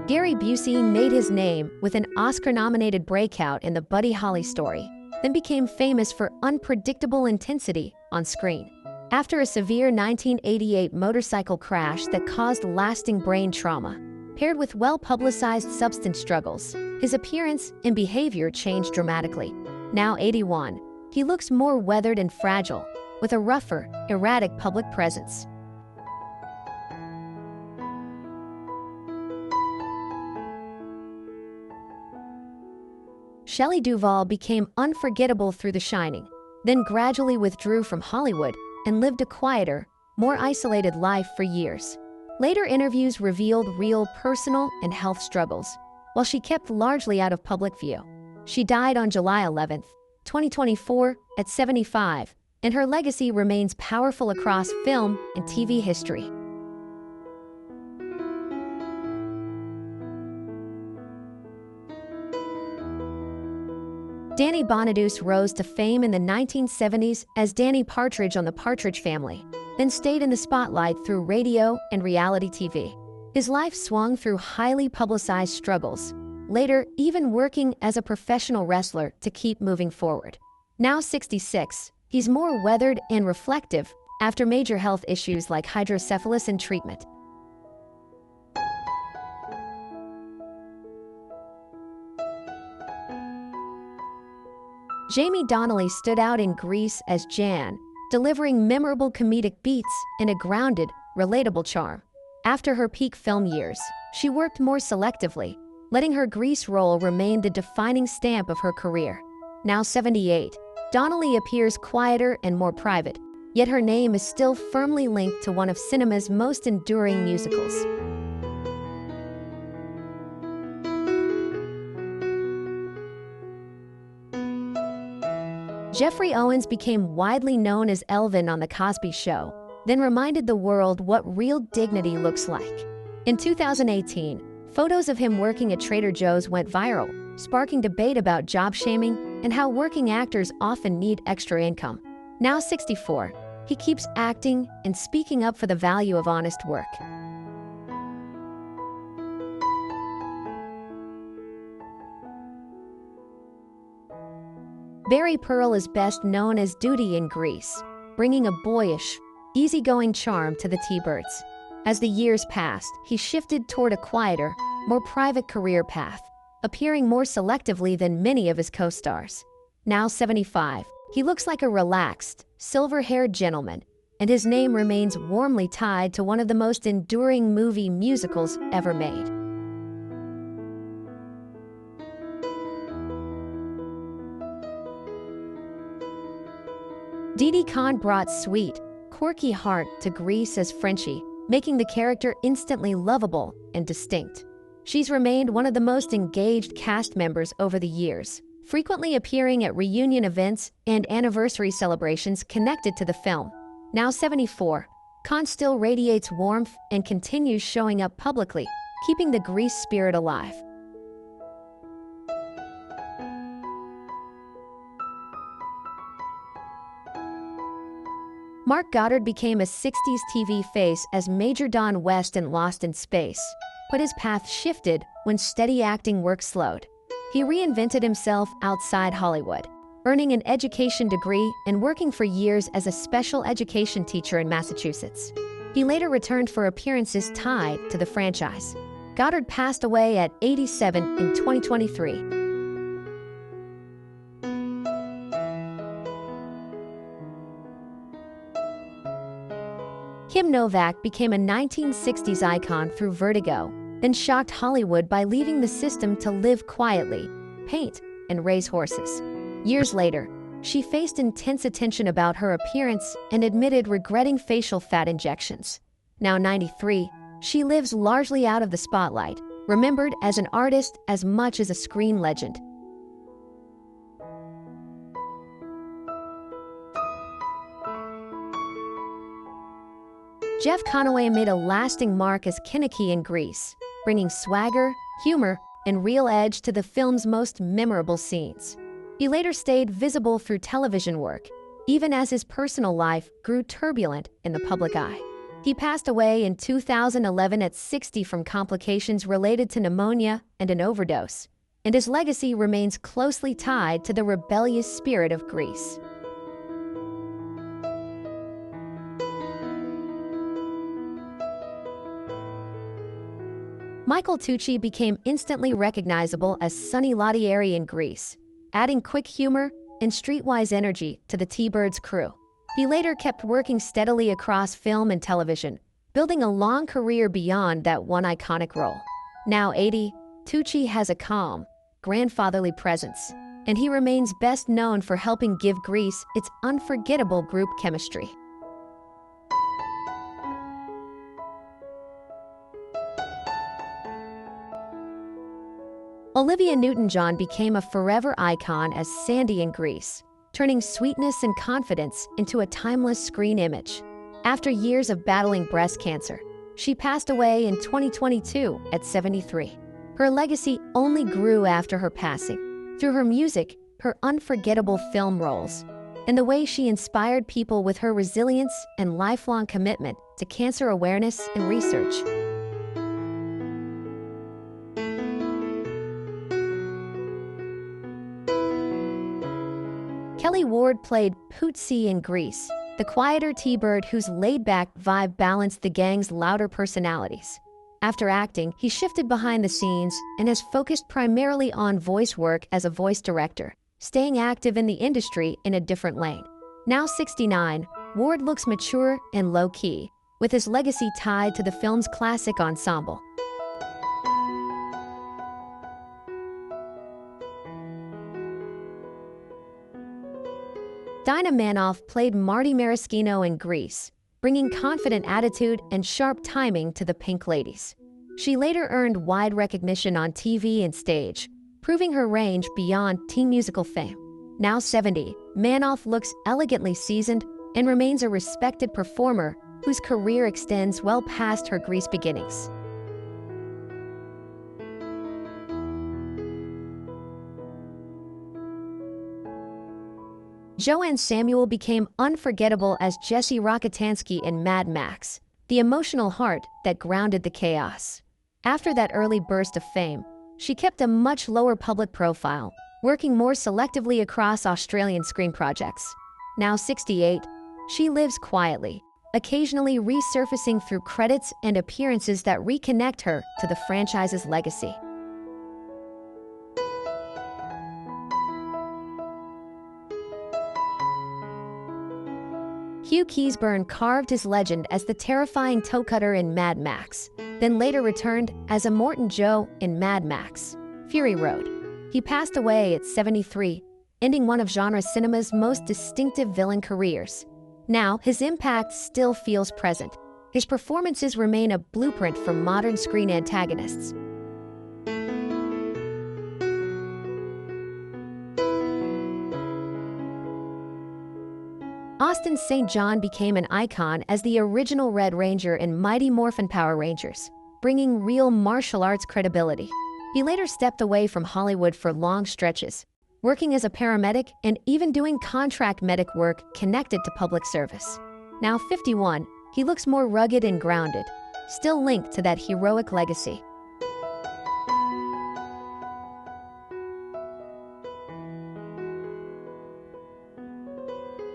Gary Busey made his name with an Oscar-nominated breakout in The Buddy Holly Story, then became famous for unpredictable intensity on screen. After a severe 1988 motorcycle crash that caused lasting brain trauma, paired with well-publicized substance struggles, his appearance and behavior changed dramatically. Now 81, he looks more weathered and fragile, with a rougher, erratic public presence. Shelley Duvall became unforgettable through The Shining, then gradually withdrew from Hollywood and lived a quieter, more isolated life for years. Later interviews revealed real personal and health struggles, while she kept largely out of public view. She died on July 11, 2024, at 75, and her legacy remains powerful across film and TV history. Danny Bonaduce rose to fame in the 1970s as Danny Partridge on The Partridge Family, then stayed in the spotlight through radio and reality TV. His life swung through highly publicized struggles, later even working as a professional wrestler to keep moving forward. Now 66, he's more weathered and reflective after major health issues like hydrocephalus and treatment. Jamie Donnelly stood out in Grease as Jan, delivering memorable comedic beats and a grounded, relatable charm. After her peak film years, she worked more selectively, letting her Grease role remain the defining stamp of her career. Now 78, Donnelly appears quieter and more private, yet her name is still firmly linked to one of cinema's most enduring musicals. Jeffrey Owens became widely known as Elvin on The Cosby Show, then reminded the world what real dignity looks like. In 2018, photos of him working at Trader Joe's went viral, sparking debate about job shaming and how working actors often need extra income. Now 64, he keeps acting and speaking up for the value of honest work. Barry Pearl is best known as Duty in Grease, bringing a boyish, easygoing charm to the T-Birds. As the years passed, he shifted toward a quieter, more private career path, appearing more selectively than many of his co-stars. Now 75, he looks like a relaxed, silver-haired gentleman, and his name remains warmly tied to one of the most enduring movie musicals ever made. Didi Khan brought sweet, quirky heart to Grease as Frenchie, making the character instantly lovable and distinct. She's remained one of the most engaged cast members over the years, frequently appearing at reunion events and anniversary celebrations connected to the film. Now 74, Khan still radiates warmth and continues showing up publicly, keeping the Grease spirit alive. Mark Goddard became a 60s TV face as Major Don West in Lost in Space, but his path shifted when steady acting work slowed. He reinvented himself outside Hollywood, earning an education degree and working for years as a special education teacher in Massachusetts. He later returned for appearances tied to the franchise. Goddard passed away at 87 in 2023. Kim Novak became a 1960s icon through Vertigo, then shocked Hollywood by leaving the system to live quietly, paint, and raise horses. Years later, she faced intense attention about her appearance and admitted regretting facial fat injections. Now 93, she lives largely out of the spotlight, remembered as an artist as much as a screen legend. Jeff Conaway made a lasting mark as Kinnicky in Grease, bringing swagger, humor, and real edge to the film's most memorable scenes. He later stayed visible through television work, even as his personal life grew turbulent in the public eye. He passed away in 2011 at 60 from complications related to pneumonia and an overdose, and his legacy remains closely tied to the rebellious spirit of Greece. Michael Tucci became instantly recognizable as Sonny Lottieri in Grease, adding quick humor and streetwise energy to the T-Birds crew. He later kept working steadily across film and television, building a long career beyond that one iconic role. Now 80, Tucci has a calm, grandfatherly presence, and he remains best known for helping give Grease its unforgettable group chemistry. Olivia Newton-John became a forever icon as Sandy in Grease, turning sweetness and confidence into a timeless screen image. After years of battling breast cancer, she passed away in 2022 at 73. Her legacy only grew after her passing, through her music, her unforgettable film roles, and the way she inspired people with her resilience and lifelong commitment to cancer awareness and research. Kelly Ward played Pootsie in Grease, the quieter T-Bird whose laid-back vibe balanced the gang's louder personalities. After acting, he shifted behind the scenes and has focused primarily on voice work as a voice director, staying active in the industry in a different lane. Now 69, Ward looks mature and low-key, with his legacy tied to the film's classic ensemble. Dinah Manoff played Marty Maraschino in Grease, bringing confident attitude and sharp timing to the Pink Ladies. She later earned wide recognition on TV and stage, proving her range beyond teen musical fame. Now 70, Manoff looks elegantly seasoned and remains a respected performer whose career extends well past her Grease beginnings. Joanne Samuel became unforgettable as Jessie Rockatansky in Mad Max, the emotional heart that grounded the chaos. After that early burst of fame, she kept a much lower public profile, working more selectively across Australian screen projects. Now 68, she lives quietly, occasionally resurfacing through credits and appearances that reconnect her to the franchise's legacy. Hugh Keays-Byrne carved his legend as the terrifying toe cutter in Mad Max, then later returned as Immortan Joe in Mad Max: Fury Road. He passed away at 73, ending one of genre cinema's most distinctive villain careers. Now, his impact still feels present. His performances remain a blueprint for modern screen antagonists. Austin St. John became an icon as the original Red Ranger in Mighty Morphin Power Rangers, bringing real martial arts credibility. He later stepped away from Hollywood for long stretches, working as a paramedic and even doing contract medic work connected to public service. Now 51, he looks more rugged and grounded, still linked to that heroic legacy.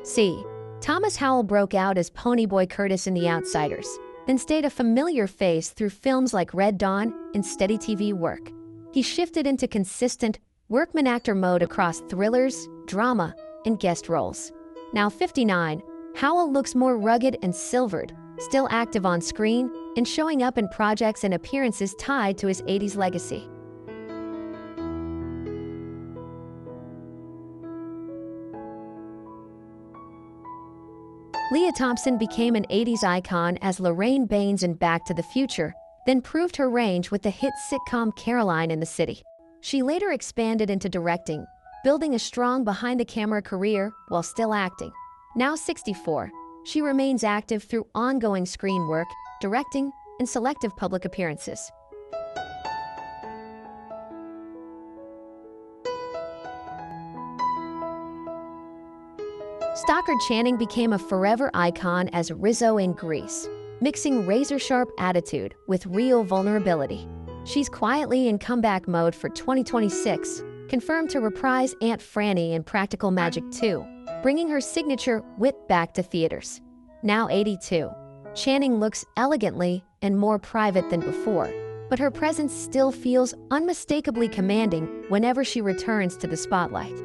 C. Thomas Howell broke out as Ponyboy Curtis in The Outsiders, then stayed a familiar face through films like Red Dawn and steady TV work. He shifted into consistent workman actor mode across thrillers, drama, and guest roles. Now 59, Howell looks more rugged and silvered, still active on screen and showing up in projects and appearances tied to his 80s legacy. Leah Thompson became an 80s icon as Lorraine Baines in Back to the Future, then proved her range with the hit sitcom Caroline in the City. She later expanded into directing, building a strong behind-the-camera career while still acting. Now 64, she remains active through ongoing screen work, directing, and selective public appearances. Stockard Channing became a forever icon as Rizzo in Grease, mixing razor-sharp attitude with real vulnerability. She's quietly in comeback mode for 2026, confirmed to reprise Aunt Franny in Practical Magic 2, bringing her signature wit back to theaters. Now 82, Channing looks elegantly and more private than before, but her presence still feels unmistakably commanding whenever she returns to the spotlight.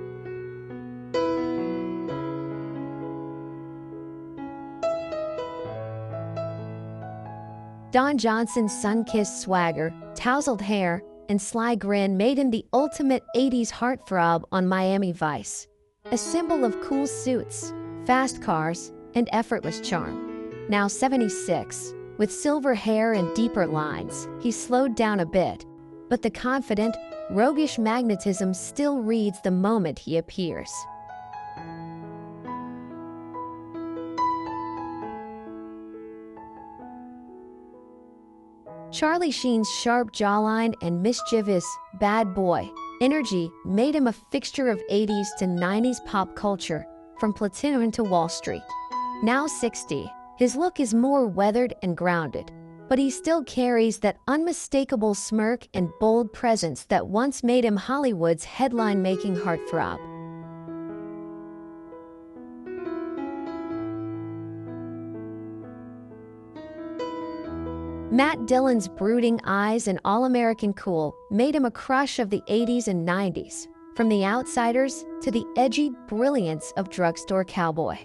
Don Johnson's sun-kissed swagger, tousled hair, and sly grin made him the ultimate 80s heartthrob on Miami Vice, a symbol of cool suits, fast cars, and effortless charm. Now 76, with silver hair and deeper lines, he's slowed down a bit, but the confident, roguish magnetism still reads the moment he appears. Charlie Sheen's sharp jawline and mischievous, bad boy energy made him a fixture of 80s to 90s pop culture, from Platoon to Wall Street. Now 60, his look is more weathered and grounded, but he still carries that unmistakable smirk and bold presence that once made him Hollywood's headline-making heartthrob. Matt Dillon's brooding eyes and all-American cool made him a crush of the 80s and 90s, from The Outsiders to the edgy brilliance of Drugstore Cowboy.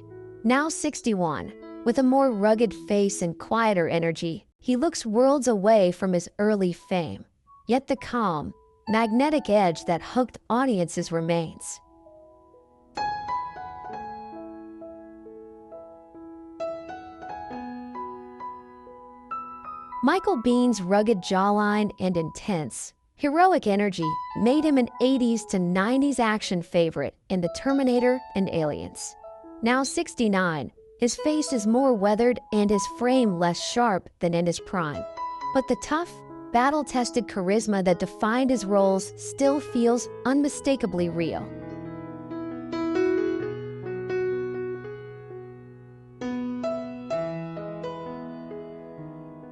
Now 61, with a more rugged face and quieter energy, he looks worlds away from his early fame. Yet the calm, magnetic edge that hooked audiences remains. Michael Biehn's rugged jawline and intense, heroic energy made him an 80s to 90s action favorite in The Terminator and Aliens. Now 69, his face is more weathered and his frame less sharp than in his prime. But the tough, battle-tested charisma that defined his roles still feels unmistakably real.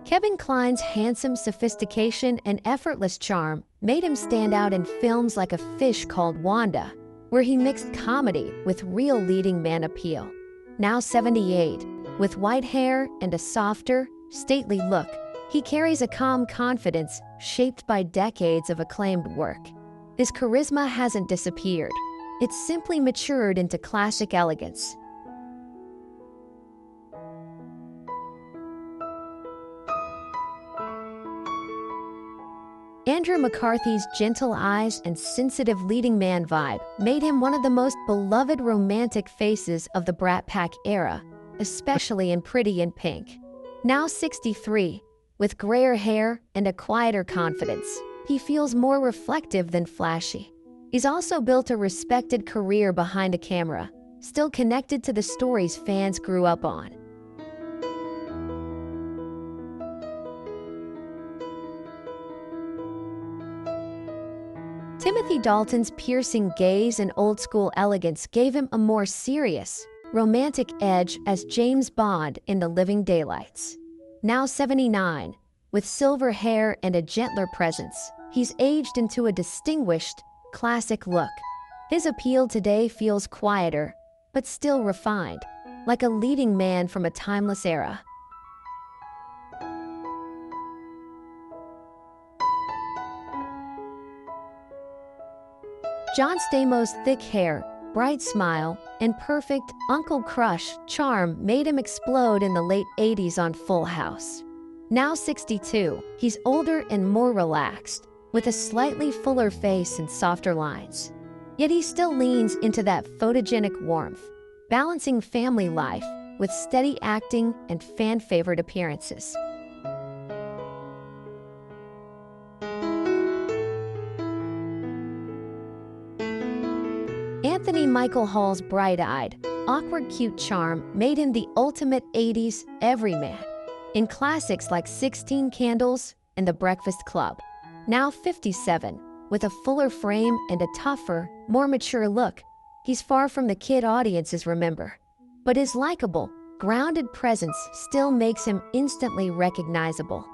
Kevin Kline's handsome sophistication and effortless charm made him stand out in films like A Fish Called Wanda, where he mixed comedy with real leading man appeal. Now 78, with white hair and a softer, stately look, he carries a calm confidence shaped by decades of acclaimed work. His charisma hasn't disappeared. It's simply matured into classic elegance. Andrew McCarthy's gentle eyes and sensitive leading man vibe made him one of the most beloved romantic faces of the Brat Pack era, especially in Pretty in Pink. Now 63, with grayer hair and a quieter confidence, he feels more reflective than flashy. He's also built a respected career behind a camera, still connected to the stories fans grew up on. Timothy Dalton's piercing gaze and old-school elegance gave him a more serious, romantic edge as James Bond in The Living Daylights. Now 79, with silver hair and a gentler presence, he's aged into a distinguished, classic look. His appeal today feels quieter, but still refined, like a leading man from a timeless era. John Stamos' thick hair, bright smile, and perfect Uncle Crush charm made him explode in the late 80s on Full House. Now 62, he's older and more relaxed, with a slightly fuller face and softer lines. Yet he still leans into that photogenic warmth, balancing family life with steady acting and fan-favorite appearances. Anthony Michael Hall's bright-eyed, awkward cute charm made him the ultimate 80s everyman, in classics like 16 Candles and The Breakfast Club. Now 57, with a fuller frame and a tougher, more mature look, he's far from the kid audiences remember, but is likable, grounded presence still makes him instantly recognizable.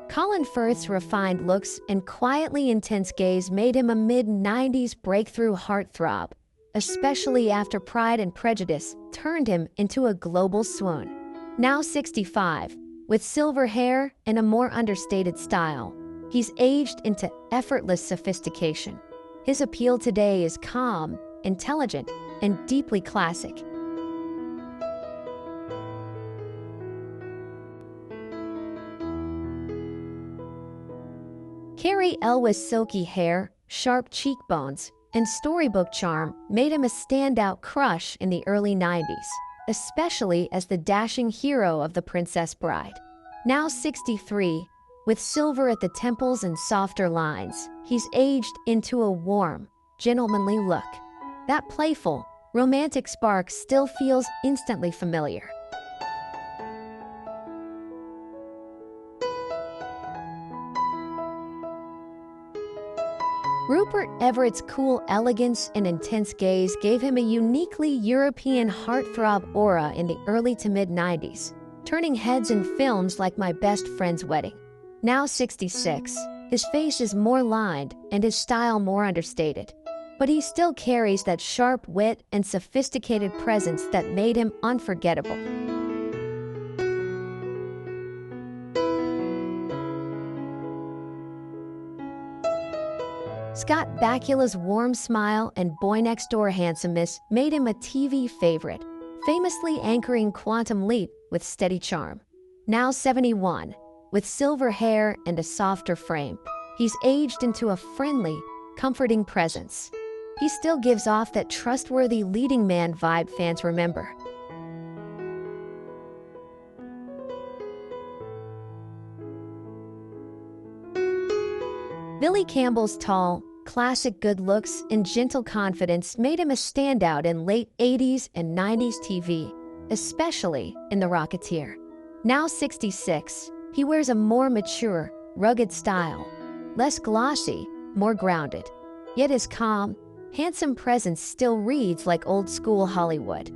Colin Firth's refined looks and quietly intense gaze made him a mid-90s breakthrough heartthrob, especially after Pride and Prejudice turned him into a global swoon. Now 65, with silver hair and a more understated style, he's aged into effortless sophistication. His appeal today is calm, intelligent, and deeply classic. Cary Elwes' silky hair, sharp cheekbones, and storybook charm made him a standout crush in the early 90s, especially as the dashing hero of The Princess Bride. Now 63, with silver at the temples and softer lines, he's aged into a warm, gentlemanly look. That playful, romantic spark still feels instantly familiar. Rupert Everett's cool elegance and intense gaze gave him a uniquely European heartthrob aura in the early to mid-90s, turning heads in films like My Best Friend's Wedding. Now 66, his face is more lined and his style more understated, but he still carries that sharp wit and sophisticated presence that made him unforgettable. Scott Bakula's warm smile and boy-next-door handsomeness made him a TV favorite, famously anchoring Quantum Leap with steady charm. Now 71, with silver hair and a softer frame, he's aged into a friendly, comforting presence. He still gives off that trustworthy leading man vibe fans remember. Billy Campbell's tall, classic good looks and gentle confidence made him a standout in late 80s and 90s TV, especially in The Rocketeer. Now 66, he wears a more mature, rugged style, less glossy, more grounded. Yet his calm, handsome presence still reads like old-school Hollywood.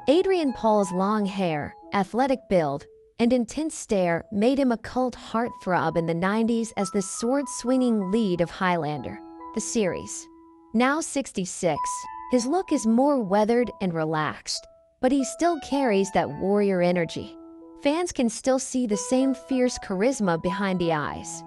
Adrian Paul's long hair, athletic build, and intense stare made him a cult heartthrob in the 90s as the sword-swinging lead of Highlander, the series. Now 66, his look is more weathered and relaxed, but he still carries that warrior energy. Fans can still see the same fierce charisma behind the eyes.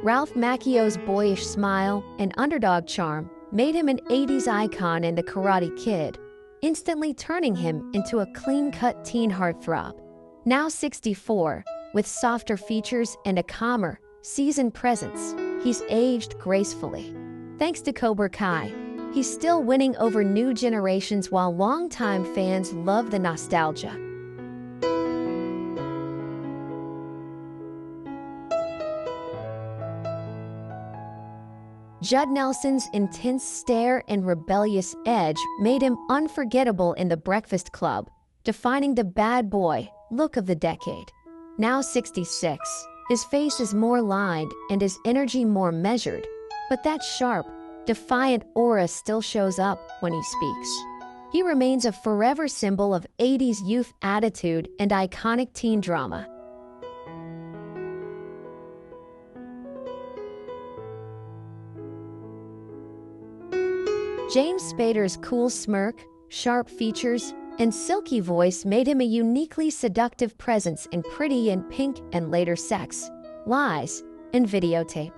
Ralph Macchio's boyish smile and underdog charm made him an 80s icon in The Karate Kid, instantly turning him into a clean-cut teen heartthrob. Now 64, with softer features and a calmer, seasoned presence, he's aged gracefully. Thanks to Cobra Kai, he's still winning over new generations while longtime fans love the nostalgia. Judd Nelson's intense stare and rebellious edge made him unforgettable in The Breakfast Club, defining the bad boy look of the decade. Now 66, his face is more lined and his energy more measured, but that sharp, defiant aura still shows up when he speaks. He remains a forever symbol of 80s youth attitude and iconic teen drama. James Spader's cool smirk, sharp features, and silky voice made him a uniquely seductive presence in Pretty in Pink and later Sex, Lies, and Videotape.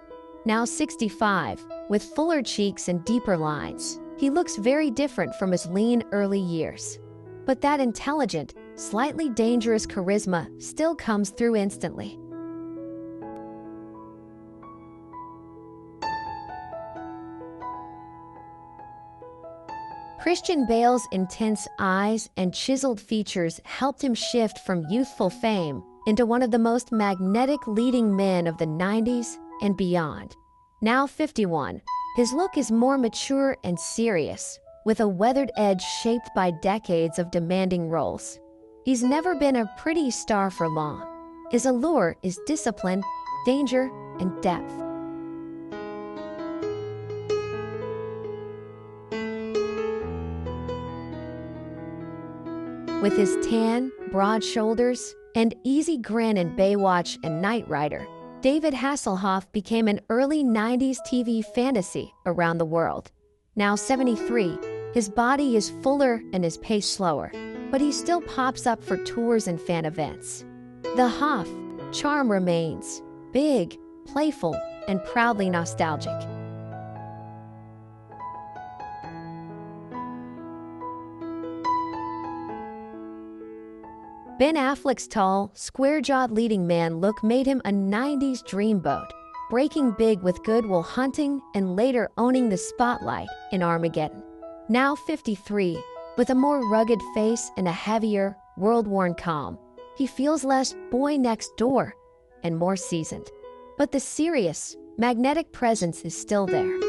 Now 65, with fuller cheeks and deeper lines, he looks very different from his lean early years. But that intelligent, slightly dangerous charisma still comes through instantly. Christian Bale's intense eyes and chiseled features helped him shift from youthful fame into one of the most magnetic leading men of the 90s and beyond. Now 51, his look is more mature and serious, with a weathered edge shaped by decades of demanding roles. He's never been a pretty star for long. His allure is discipline, danger, and depth. With his tan, broad shoulders, and easy grin in Baywatch and Knight Rider, David Hasselhoff became an early 90s TV fantasy around the world. Now 73, his body is fuller and his pace slower, but he still pops up for tours and fan events. The Hoff charm remains, big, playful, and proudly nostalgic. Ben Affleck's tall, square-jawed leading man look made him a 90s dreamboat, breaking big with Good Will Hunting and later owning the spotlight in Armageddon. Now 53, with a more rugged face and a heavier, world-worn calm, he feels less boy next door and more seasoned. But the serious, magnetic presence is still there.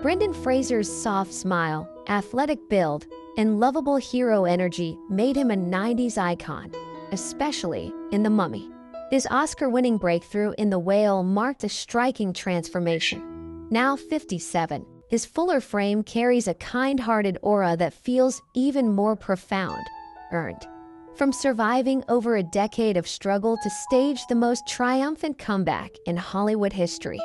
Brendan Fraser's soft smile, athletic build, and lovable hero energy made him a 90s icon, especially in The Mummy. His Oscar-winning breakthrough in The Whale marked a striking transformation. Now 57, his fuller frame carries a kind-hearted aura that feels even more profound, earned. From surviving over a decade of struggle to stage the most triumphant comeback in Hollywood history.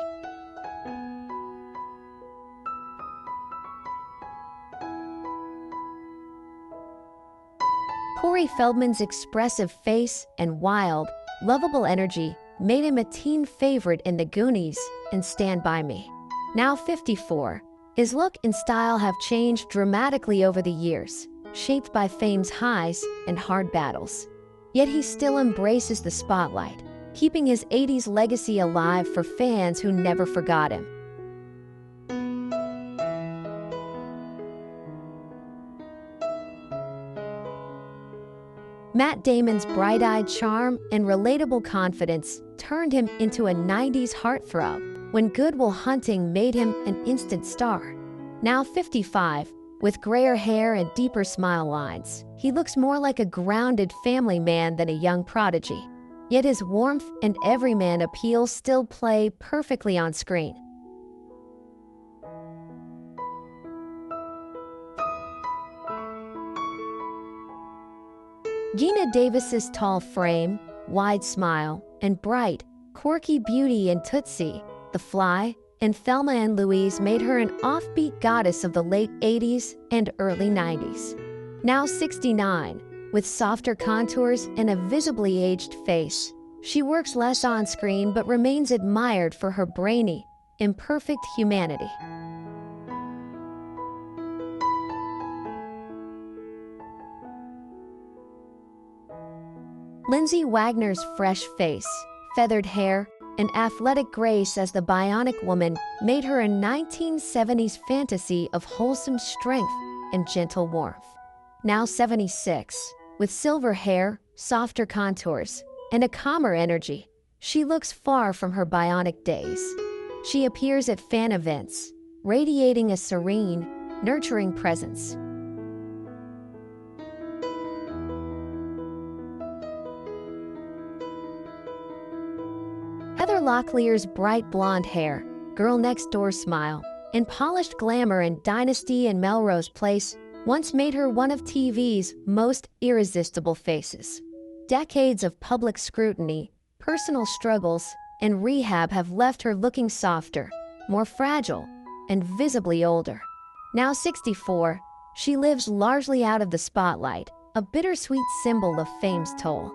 Corey Feldman's expressive face and wild, lovable energy made him a teen favorite in The Goonies and Stand By Me. Now 54, his look and style have changed dramatically over the years, shaped by fame's highs and hard battles. Yet he still embraces the spotlight, keeping his 80s legacy alive for fans who never forgot him. Matt Damon's bright-eyed charm and relatable confidence turned him into a 90s heartthrob when Good Will Hunting made him an instant star. Now 55, with grayer hair and deeper smile lines, he looks more like a grounded family man than a young prodigy. Yet his warmth and everyman appeal still play perfectly on screen. Geena Davis's tall frame, wide smile, and bright, quirky beauty in Tootsie, The Fly, and Thelma and Louise made her an offbeat goddess of the late 80s and early 90s. Now 69, with softer contours and a visibly aged face, she works less on screen but remains admired for her brainy, imperfect humanity. Lindsay Wagner's fresh face, feathered hair, and athletic grace as the Bionic Woman made her a 1970s fantasy of wholesome strength and gentle warmth. Now 76, with silver hair, softer contours, and a calmer energy, she looks far from her bionic days. She appears at fan events, radiating a serene, nurturing presence. Heather Locklear's bright blonde hair, girl next door smile, and polished glamour in Dynasty and Melrose Place once made her one of TV's most irresistible faces. Decades of public scrutiny, personal struggles, and rehab have left her looking softer, more fragile, and visibly older. Now 64, she lives largely out of the spotlight, a bittersweet symbol of fame's toll.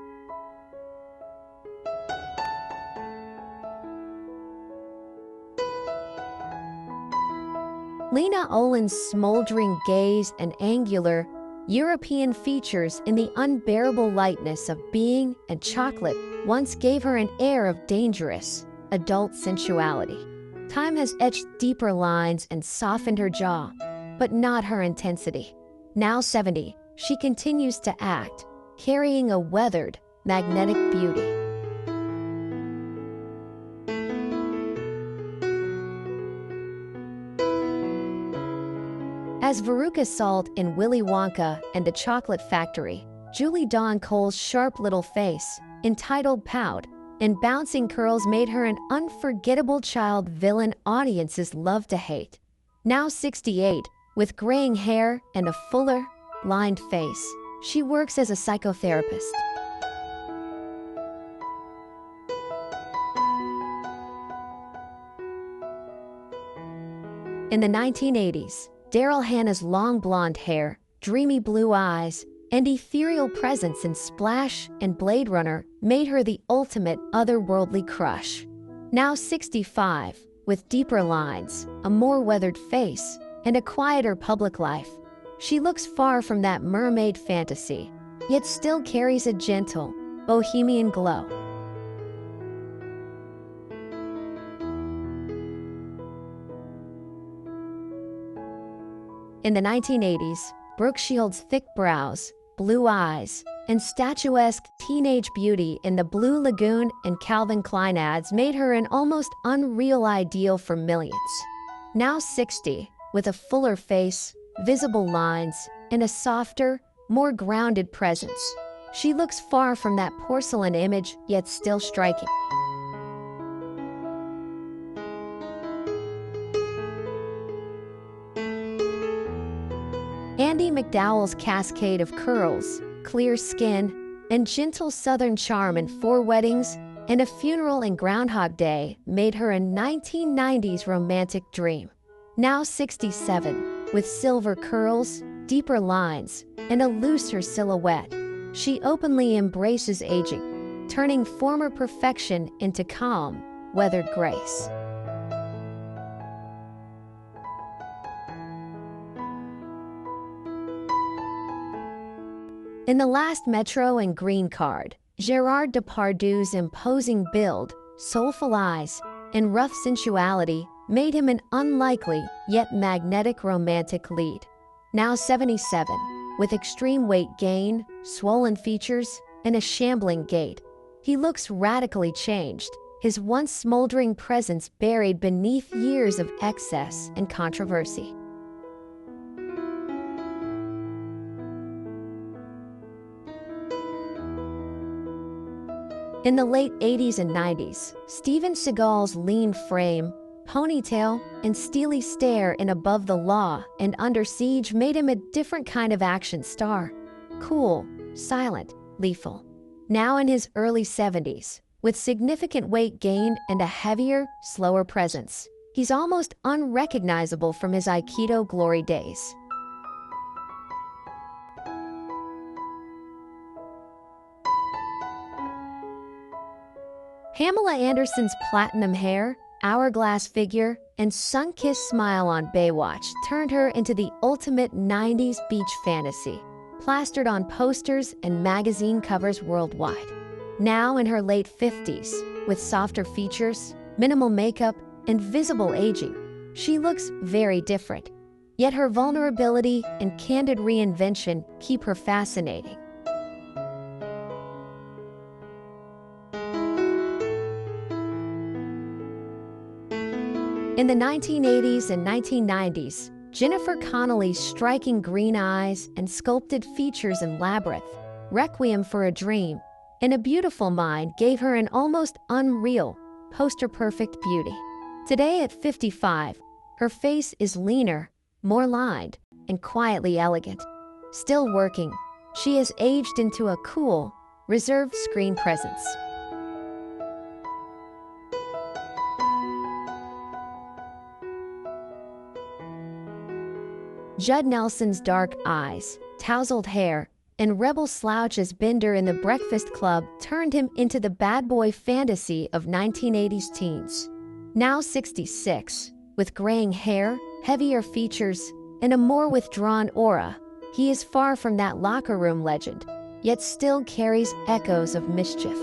Lena Olin's smoldering gaze and angular, European features in the unbearable lightness of being and chocolate once gave her an air of dangerous, adult sensuality. Time has etched deeper lines and softened her jaw, but not her intensity. Now 70, she continues to act, carrying a weathered, magnetic beauty. As Veruca Salt in Willy Wonka and the Chocolate Factory, Julie Dawn Cole's sharp little face, entitled Pout, and bouncing curls made her an unforgettable child villain audiences love to hate. Now 68, with graying hair and a fuller, lined face, she works as a psychotherapist. In the 1980s, Daryl Hannah's long blonde hair, dreamy blue eyes, and ethereal presence in Splash and Blade Runner made her the ultimate otherworldly crush. Now 65, with deeper lines, a more weathered face, and a quieter public life, she looks far from that mermaid fantasy, yet still carries a gentle, bohemian glow. In the 1980s, Brooke Shields' thick brows, blue eyes, and statuesque teenage beauty in the Blue Lagoon and Calvin Klein ads made her an almost unreal ideal for millions. Now 60, with a fuller face, visible lines, and a softer, more grounded presence, she looks far from that porcelain image, yet still striking. Andie MacDowell's cascade of curls, clear skin, and gentle southern charm in Four Weddings and a Funeral and Groundhog Day made her a 1990s romantic dream. Now 67, with silver curls, deeper lines, and a looser silhouette, she openly embraces aging, turning former perfection into calm, weathered grace. In The Last Metro and Green Card, Gerard Depardieu's imposing build, soulful eyes, and rough sensuality made him an unlikely yet magnetic romantic lead. Now 77, with extreme weight gain, swollen features, and a shambling gait, he looks radically changed, his once smoldering presence buried beneath years of excess and controversy. In the late 80s and 90s, Steven Seagal's lean frame, ponytail, and steely stare in Above the Law and Under Siege made him a different kind of action star. Cool, silent, lethal. Now in his early 70s, with significant weight gain and a heavier, slower presence, he's almost unrecognizable from his Aikido glory days. Pamela Anderson's platinum hair, hourglass figure, and sun-kissed smile on Baywatch turned her into the ultimate 90s beach fantasy, plastered on posters and magazine covers worldwide. Now in her late 50s, with softer features, minimal makeup, and visible aging, she looks very different. Yet her vulnerability and candid reinvention keep her fascinating. In the 1980s and 1990s, Jennifer Connelly's striking green eyes and sculpted features in Labyrinth, Requiem for a Dream, and A Beautiful Mind gave her an almost unreal, poster-perfect beauty. Today at 55, her face is leaner, more lined, and quietly elegant. Still working, she has aged into a cool, reserved screen presence. Judd Nelson's dark eyes, tousled hair, and rebel slouch as Bender in The Breakfast Club turned him into the bad boy fantasy of 1980s teens. Now 66, with graying hair, heavier features, and a more withdrawn aura, he is far from that locker room legend, yet still carries echoes of mischief.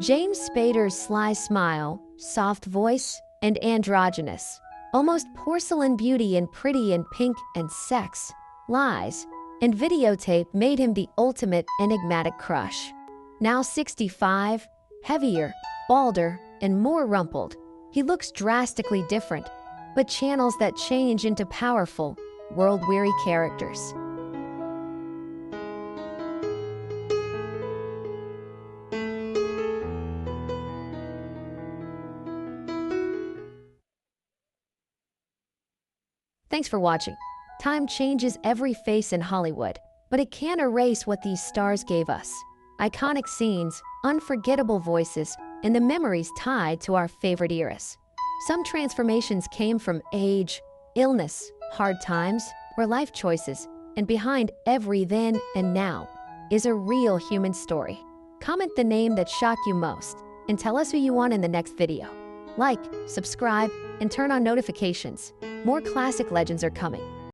James Spader's sly smile, soft voice, and androgynous, Almost porcelain beauty and pretty in pink and sex, lies, and videotape made him the ultimate enigmatic crush. Now 65, heavier, balder, and more rumpled, he looks drastically different, but channels that change into powerful, world-weary characters. Thanks for watching. Time changes every face in Hollywood, but it can't erase what these stars gave us. Iconic scenes, unforgettable voices, and the memories tied to our favorite eras. Some transformations came from age, illness, hard times, or life choices, and behind every then and now is a real human story. Comment the name that shocked you most, and tell us who you want in the next video. Like, subscribe, and turn on notifications. More classic legends are coming.